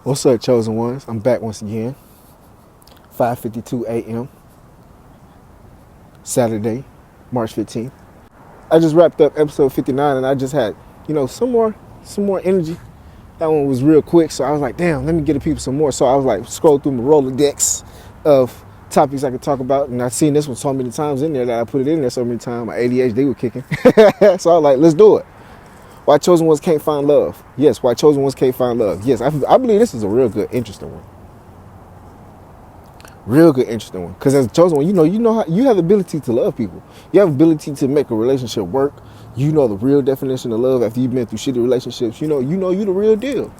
What's up, chosen ones? I'm back once again. 5:52 a.m. Saturday, March 15th. I just wrapped up episode 59, and I just had, some more energy. That one was real quick, so I was like, damn, let me get the people some more. So I was like, scroll through my Rolodex of topics I could talk about, and I've seen this one so many times in there that I put it in there so many times. My ADHD was kicking, so I was like, let's do it. Why chosen ones can't find love? Yes, why chosen ones can't find love? Yes, I believe this is a real good, interesting one. Real good, interesting one. Because as a chosen one, you know how you have the ability to love people. You have the ability to make a relationship work. You know the real definition of love after you've been through shitty relationships. You know you the real deal.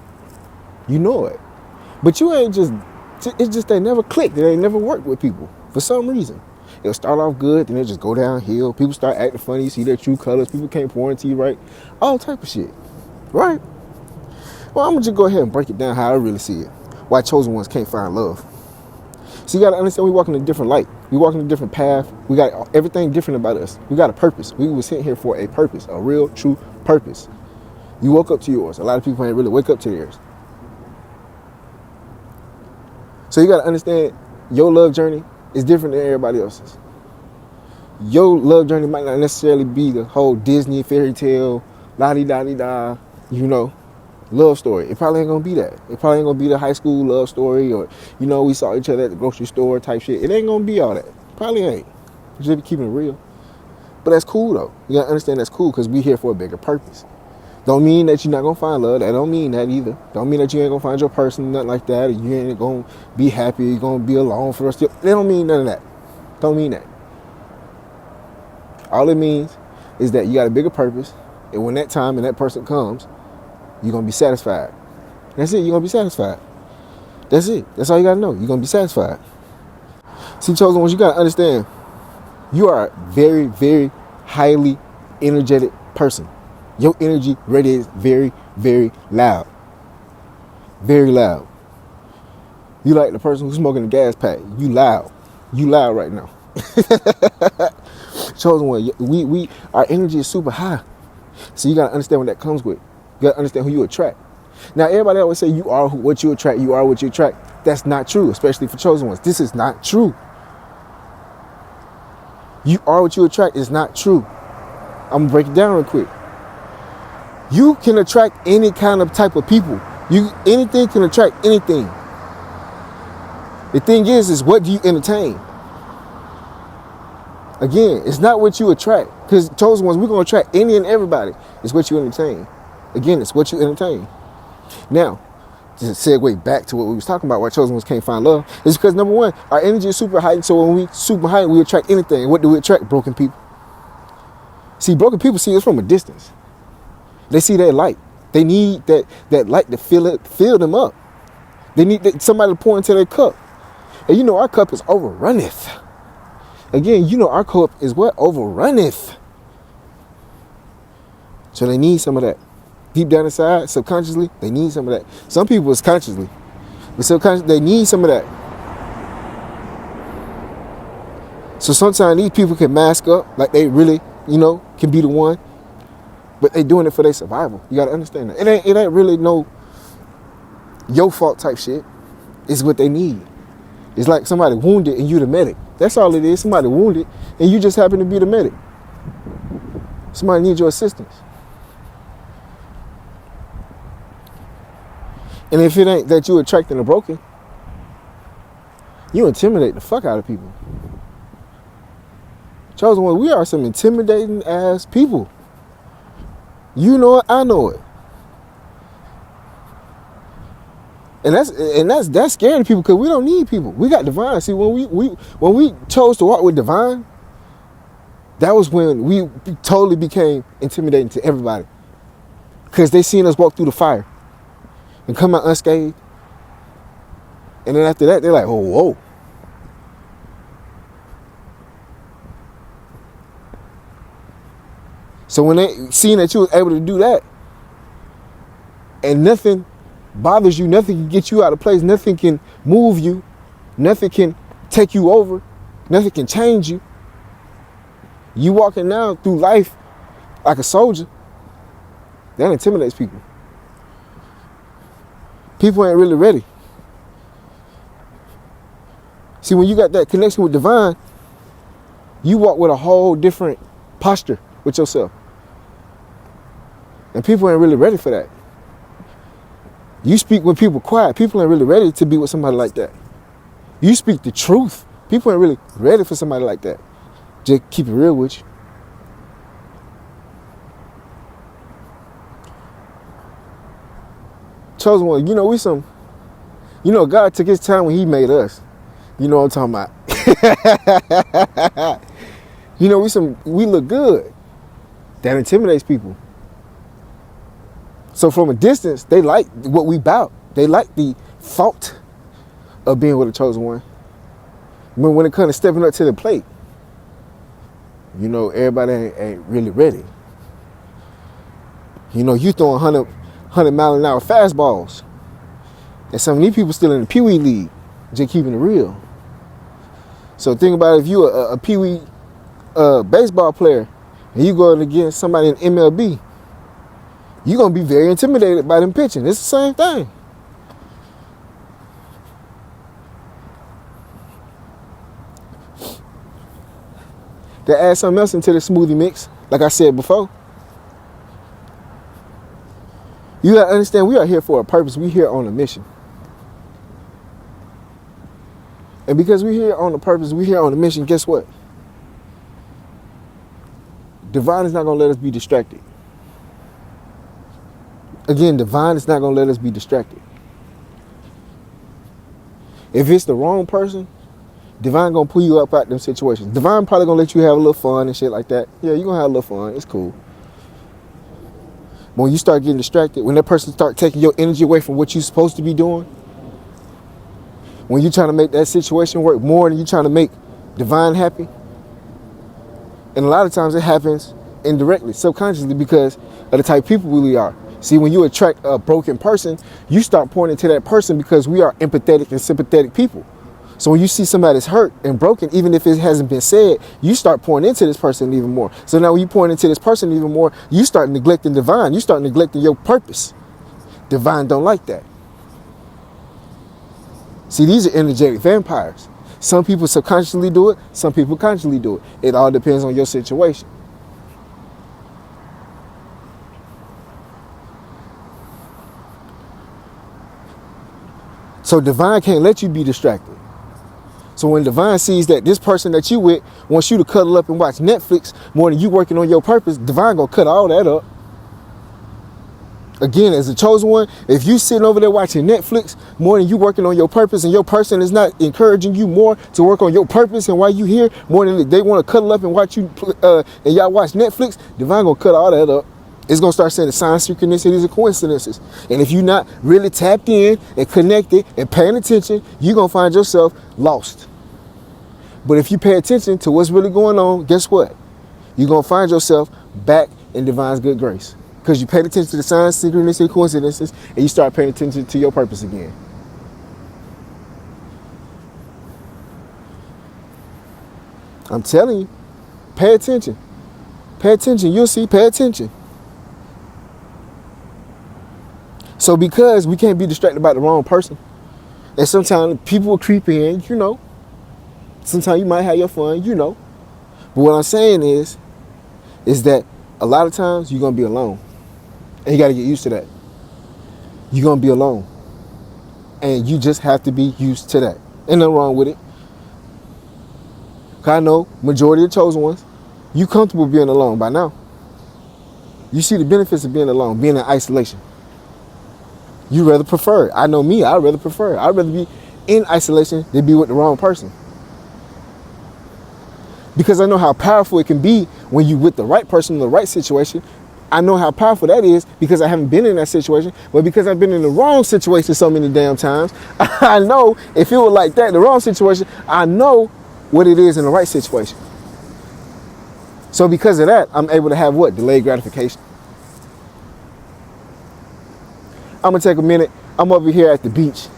You know it. But you ain't just, it's just they never clicked. They ain't never worked with people for some reason. It'll start off good, then it'll just go downhill. People start acting funny, you see their true colors. People can't pour into you right. All type of shit. Right? Well, I'm going to just go ahead and break it down how I really see it. Why chosen ones can't find love. So you got to understand we walk in a different light. We walk in a different path. We got everything different about us. We got a purpose. We were sent here for a purpose, a real, true purpose. You woke up to yours. A lot of people ain't really wake up to theirs. So you got to understand your love journey is different than everybody else's. Your love journey might not necessarily be the whole Disney fairy tale, la-di-da-di-da, love story. It probably ain't gonna be that. It probably ain't gonna be the high school love story or, we saw each other at the grocery store type shit. It ain't gonna be all that. Probably ain't. Just be keeping it real. But that's cool though. You gotta understand that's cool because we here for a bigger purpose. Don't mean that you're not gonna find love. That don't mean that either. Don't mean that you ain't gonna find your person, nothing like that. Or you ain't gonna be happy. You're gonna be alone for the rest of your... They don't mean none of that. Don't mean that. All it means is that you got a bigger purpose, and when that time and that person comes, you're going to be satisfied. That's it. You're going to be satisfied. That's it. That's all you got to know. You're going to be satisfied. See, chosen ones, you got to understand, you are a very, very highly energetic person. Your energy radiates very, very loud. Very loud. You like the person who's smoking the gas pack. You loud. You loud right now. Chosen one, our energy is super high. So you got to understand what that comes with. You got to understand who you attract. Now, everybody always say you are what you attract. You are what you attract. That's not true, especially for chosen ones. This is not true. You are what you attract is not true. I'm going to break it down real quick. You can attract any kind of type of people. Anything can attract anything. The thing is what do you entertain? Again, it's not what you attract. Because chosen ones, we're going to attract any and everybody. It's what you entertain. Again, it's what you entertain. Now, just to segue back to what we was talking about, why chosen ones can't find love, is because number one, our energy is super heightened. So when we super heightened, we attract anything. And what do we attract? Broken people. See, broken people see us from a distance. They see that light. They need that light to fill them up. They need somebody to pour into their cup. And our cup is overrunneth. Again, our cup is what? Overrunneth. So they need some of that. Deep down inside, subconsciously, they need some of that. Some people it's consciously. But subconsciously, they need some of that. So sometimes these people can mask up like they really, can be the one. But they doing it for their survival. You got to understand that. It ain't really no your fault type shit. It's what they need. It's like somebody wounded and you the medic. That's all it is. Somebody wounded and you just happen to be the medic. Somebody needs your assistance. And if it ain't that you attracting the broken, you intimidate the fuck out of people. Chosen one, we are some intimidating ass people. You know it, I know it. And that's scaring people because we don't need people. We got divine. See, when we chose to walk with divine, that was when we totally became intimidating to everybody. Because they seen us walk through the fire and come out unscathed. And then after that, they're like, oh, whoa. So when they seen that you was able to do that, and nothing bothers you, nothing can get you out of place, nothing can move you, nothing can take you over, nothing can change you. You walking now through life like a soldier, that intimidates people. People ain't really ready. See, when you got that connection with divine, you walk with a whole different posture with yourself. And people ain't really ready for that. You speak when people quiet. People ain't really ready to be with somebody like that. You speak the truth. People ain't really ready for somebody like that. Just keep it real with you. Chosen one, God took his time when he made us. You know what I'm talking about. We look good. That intimidates people. So from a distance, they like what we bout. They like the thought of being with a chosen one. But when it comes to stepping up to the plate, everybody ain't really ready. You throwing 100 mile an hour fastballs. And some of these people still in the Pee Wee League, just keeping it real. So think about if you a Pee Wee baseball player and you going against somebody in MLB, you're going to be very intimidated by them pitching. It's the same thing. To add something else into the smoothie mix, like I said before, you got to understand we are here for a purpose. We're here on a mission. And because we're here on a purpose, we're here on a mission, guess what? Divine is not going to let us be distracted. Again, divine is not going to let us be distracted. If it's the wrong person, divine going to pull you up out them situations. Divine probably going to let you have a little fun and shit like that. Yeah, you're going to have a little fun. It's cool. But when you start getting distracted, when that person start taking your energy away from what you're supposed to be doing, when you're trying to make that situation work more than you're trying to make divine happy, and a lot of times it happens indirectly, subconsciously, because of the type of people we are. See, when you attract a broken person, you start pointing to that person because we are empathetic and sympathetic people. So when you see somebody that's hurt and broken, even if it hasn't been said, you start pointing into this person even more. So now when you point into this person even more, you start neglecting divine. You start neglecting your purpose. Divine don't like that. See, these are energetic vampires. Some people subconsciously do it. Some people consciously do it. It all depends on your situation. So divine can't let you be distracted. So when divine sees that this person that you with wants you to cuddle up and watch Netflix more than you working on your purpose, divine gonna cut all that up. Again, as a chosen one, if you sitting over there watching Netflix more than you working on your purpose, and your person is not encouraging you more to work on your purpose, and while you here more than they want to cuddle up and watch you and y'all watch Netflix, divine gonna cut all that up. It's going to start saying the signs, synchronicities, and coincidences. And if you're not really tapped in and connected and paying attention, you're going to find yourself lost. But if you pay attention to what's really going on, guess what? You're going to find yourself back in divine's good grace. Because you paid attention to the signs, synchronicities, and coincidences, and you start paying attention to your purpose again. I'm telling you, pay attention. Pay attention. You'll see, pay attention. So because we can't be distracted by the wrong person, and sometimes people will creep in, Sometimes you might have your fun, But what I'm saying is that a lot of times you're going to be alone. And you got to get used to that. You're going to be alone. And you just have to be used to that. Ain't nothing wrong with it. 'Cause I know majority of chosen ones, you comfortable being alone by now. You see the benefits of being alone, being in isolation. You rather prefer it. I know me, I'd rather prefer it. I'd rather be in isolation than be with the wrong person. Because I know how powerful it can be when you with the right person in the right situation. I know how powerful that is because I haven't been in that situation, but because I've been in the wrong situation so many damn times, I know if it was like that, the wrong situation, I know what it is in the right situation. So because of that, I'm able to have what? Delayed gratification. I'm going to take a minute. I'm over here at the beach.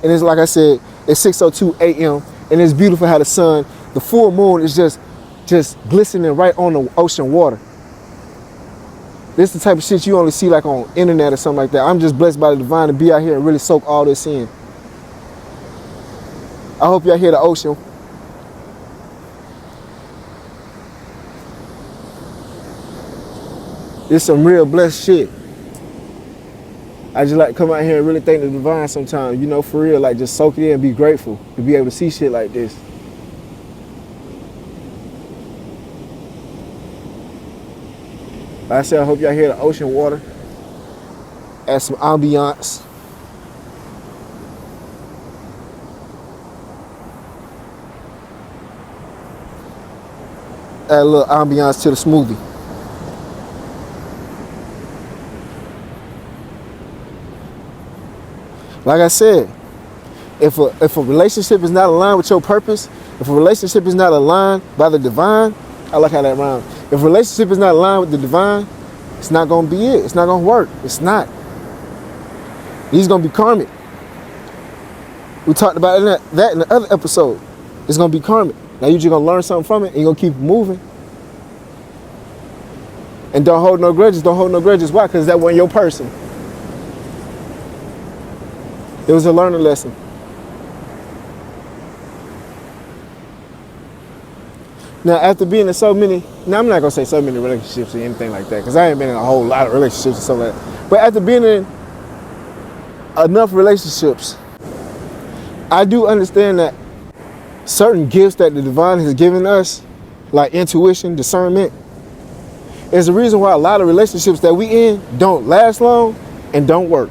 And it's like I said, it's 6:02 a.m. And it's beautiful how the sun, the full moon is just glistening right on the ocean water. This is the type of shit you only see like on internet or something like that. I'm just blessed by the divine to be out here and really soak all this in. I hope y'all hear the ocean. It's some real blessed shit. I just like to come out here and really thank the divine sometimes, you know, for real, like just soak it in and be grateful to be able to see shit like this. Like I said, I hope y'all hear the ocean water. Add some ambiance. Add a little ambiance to the smoothie. Like I said, if a relationship is not aligned with your purpose, if a relationship is not aligned by the divine, I like how that rhymes. If a relationship is not aligned with the divine, it's not gonna be it. It's not gonna work. It's not. He's gonna be karmic. We talked about that in the other episode. It's gonna be karmic. Now you're just gonna learn something from it and you're gonna keep moving. And don't hold no grudges. Don't hold no grudges. Why? Because that wasn't your person. It was a learning lesson. Now, after being in so many, now I'm not going to say so many relationships or anything like that, because I ain't been in a whole lot of relationships and stuff like that. But after being in enough relationships, I do understand that certain gifts that the divine has given us, like intuition, discernment, is the reason why a lot of relationships that we in don't last long and don't work.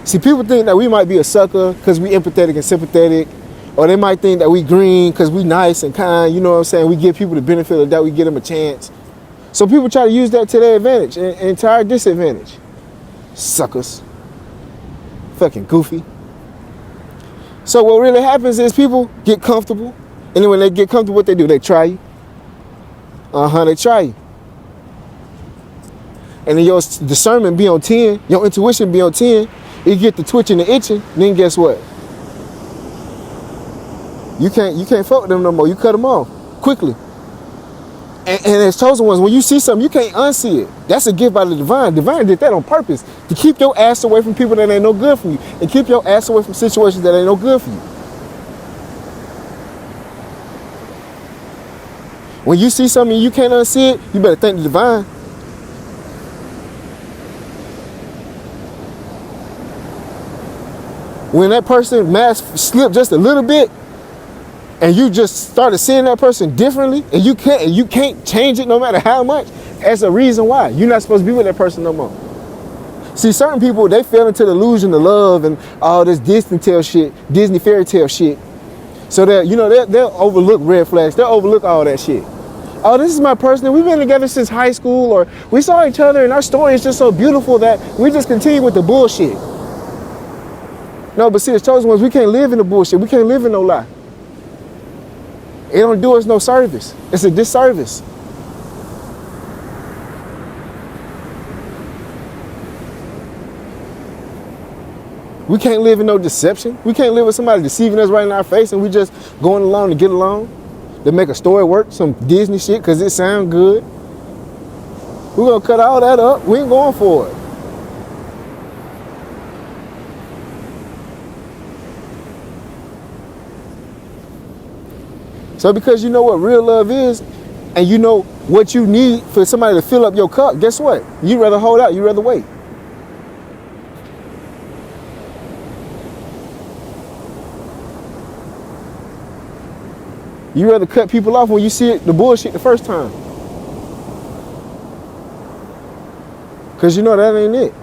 See, people think that we might be a sucker because we empathetic and sympathetic, or they might think that we green because we nice and kind, you know what I'm saying? We give people the benefit of that, we give them a chance. So people try to use that to their advantage and to our disadvantage. Suckers. Fucking goofy. So what really happens is people get comfortable, and then when they get comfortable, what they do? They try you. They try you. And then your discernment be on 10, your intuition be on 10, you get the twitching, the itching, then guess what? You can't fuck with them no more. You cut them off quickly. And as chosen ones, when you see something, you can't unsee it. That's a gift by the divine. Divine did that on purpose to keep your ass away from people that ain't no good for you, and keep your ass away from situations that ain't no good for you. When you see something and you can't unsee it, you better thank the divine. When that person mask slipped just a little bit, and you just started seeing that person differently, and you can't change it no matter how much, that's a reason why you're not supposed to be with that person no more. See, certain people, they fell into the illusion of love and all this Disney fairy tale shit. So that, you know, they'll overlook red flags. They'll overlook all that shit. Oh, this is my person. We've been together since high school, or we saw each other and our story is just so beautiful that we just continue with the bullshit. No, but see, as chosen ones, we can't live in the bullshit. We can't live in no lie. It don't do us no service. It's a disservice. We can't live in no deception. We can't live with somebody deceiving us right in our face and we just going along to get along, to make a story work, some Disney shit because it sounds good. We're going to cut all that up. We ain't going for it. So because you know what real love is, and you know what you need for somebody to fill up your cup, guess what? You'd rather hold out, you'd rather wait. You'd rather cut people off when you see the bullshit the first time. Because you know that ain't it.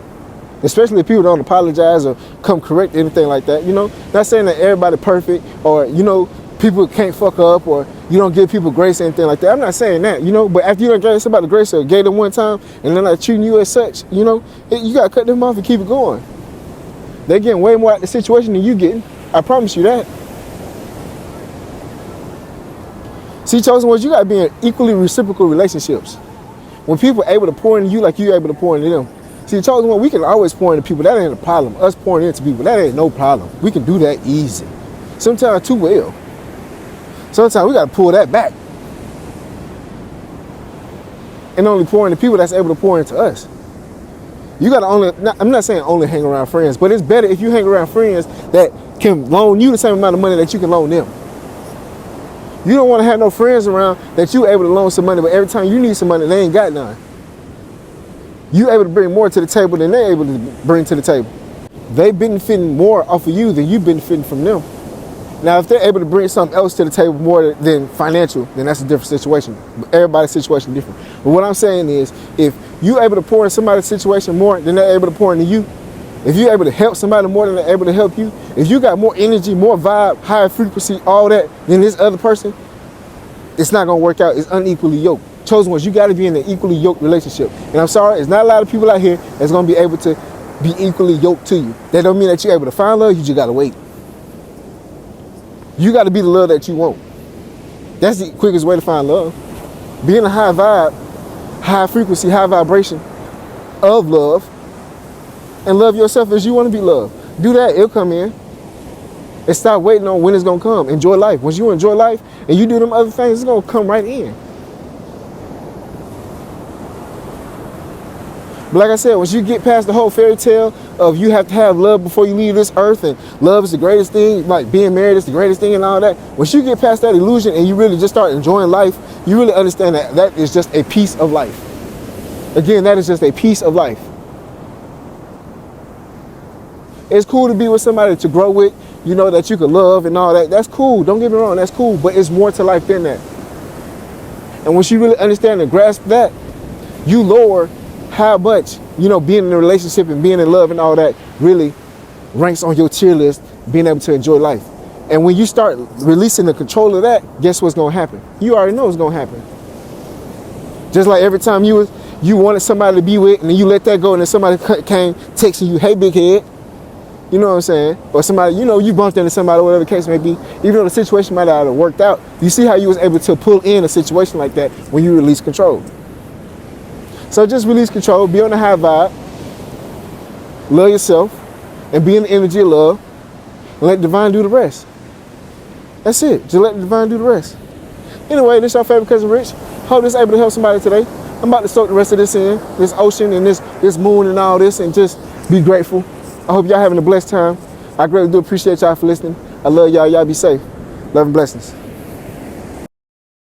Especially if people don't apologize or come correct, anything like that, you know? Not saying that everybody perfect, or, you know, people can't fuck up, or you don't give people grace or anything like that. I'm not saying that, you know, but after you don't give somebody grace or gave them one time and they're not treating you as such, you know, you got to cut them off and keep it going. They're getting way more out of the situation than you getting. I promise you that. See, chosen ones, you got to be in equally reciprocal relationships. When people are able to pour into you like you're able to pour into them. See, chosen one, we can always pour into people. That ain't a problem. Us pouring into people, that ain't no problem. We can do that easy. Sometimes too well. Sometimes we got to pull that back. and only pour into people that's able to pour into us. You gotta I'm not saying only hang around friends, but it's better if you hang around friends that can loan you the same amount of money that you can loan them. You don't want to have no friends around that you able to loan some money, but every time you need some money, they ain't got none. You able to bring more to the table than they able to bring to the table. They benefiting more off of you than you benefiting from them. Now, if they're able to bring something else to the table more than financial, then that's a different situation. Everybody's situation is different. But what I'm saying is, if you're able to pour in somebody's situation more than they're able to pour into you, if you're able to help somebody more than they're able to help you, if you got more energy, more vibe, higher frequency, all that than this other person, it's not going to work out. It's unequally yoked. Chosen ones, you got to be in an equally yoked relationship. And I'm sorry, it's not a lot of people out here that's going to be able to be equally yoked to you. That don't mean that you're able to find love. You just got to wait. You got to be the love that you want. That's the quickest way to find love. Be in a high vibe, high frequency, high vibration of love, and love yourself as you want to be loved. Do that, it'll come in. And stop waiting on when it's going to come. Enjoy life. Once you enjoy life and you do them other things, it's going to come right in. But like I said, once you get past the whole fairy tale of you have to have love before you leave this earth, and love is the greatest thing, like being married is the greatest thing and all that, once you get past that illusion and you really just start enjoying life, you really understand that that is just a piece of life. Again, that is just a piece of life. It's cool to be with somebody to grow with, you know, that you can love and all that. That's cool. Don't get me wrong. That's cool. But it's more to life than that. And once you really understand and grasp that, you lower how much, you know, being in a relationship and being in love and all that really ranks on your tier list, being able to enjoy life. And when you start releasing the control of that, guess what's going to happen? You already know what's going to happen. Just like every time you wanted somebody to be with, and then you let that go, and then somebody came texting you, hey, big head. You know what I'm saying? Or somebody, you know, you bumped into somebody, whatever the case may be, even though the situation might not have worked out, you see how you was able to pull in a situation like that when you release control. So just release control, be on a high vibe, love yourself, and be in the energy of love, and let divine do the rest. That's it. Just let the divine do the rest. Anyway, this is your favorite cousin Rich. Hope this is able to help somebody today. I'm about to soak the rest of this in, this ocean and this moon and all this, and just be grateful. I hope y'all having a blessed time. I greatly do appreciate y'all for listening. I love y'all. Y'all be safe. Love and blessings.